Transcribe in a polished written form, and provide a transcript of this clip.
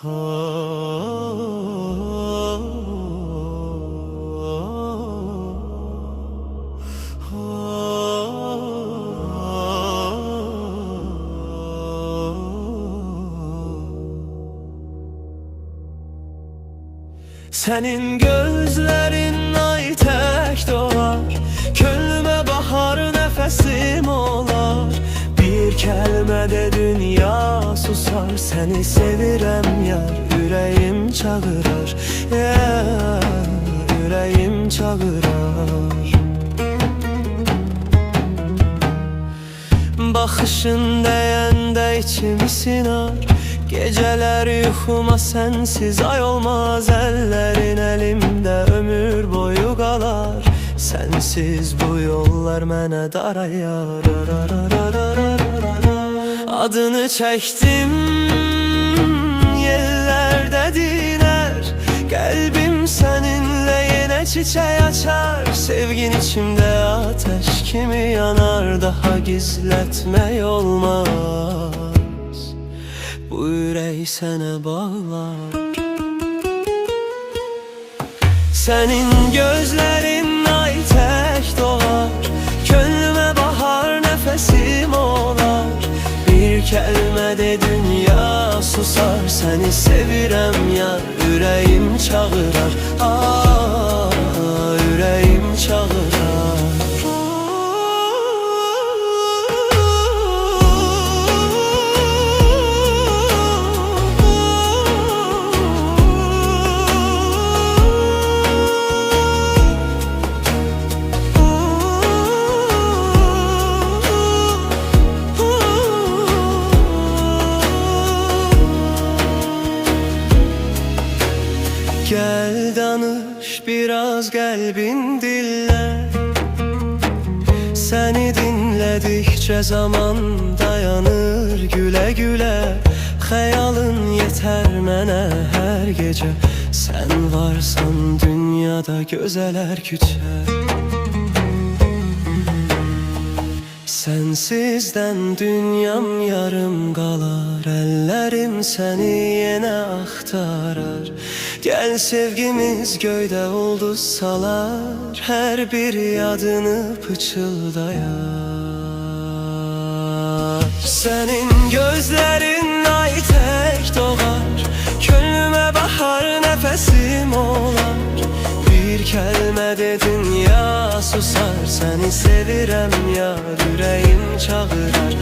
Senin gözlerin ay tek doğar, könlüme bahar nefesim olar. Bir kelmede dünya susar, seni sevirem yar, yüreğim çağırar, yüreğim çağırar. Bakışın deyende içim sinar, geceler yuxuma sensiz ay olmaz. Ellerin elimde ömür boyu qalar, sensiz bu yollar mənə darayar. Adını çəkdim yerlərdə diner, qəlbim səninlə yenə çiçək açar. Sevgin içimdə ateş kimi yanar, daha gizlətmək olmaz, bu ürək sənə bağlar. Senin gözlerin ay tek doğar, könlüme bahar nefesim olar. Bir kelmede dünya susar, seni sevirem yar, yüreğim çağırar, yüreğim çağırar. Gel danış biraz kalbin dille, seni dinledikçe zaman dayanır güle güle. Hayalın yeter mənə her gece, sen varsan dünyada gözeler küçer. Sensizden dünyam yarım qalar, ellerim seni yine axtarar. Gel sevgimiz göyde ulduz salar, her bir adını pıçıldayar. Senin gözlerin ay tek doğar, könlüme bahar nefesim olar. Bir kelmede dünya susar, seni sevirem yar, yüreğim çağırar.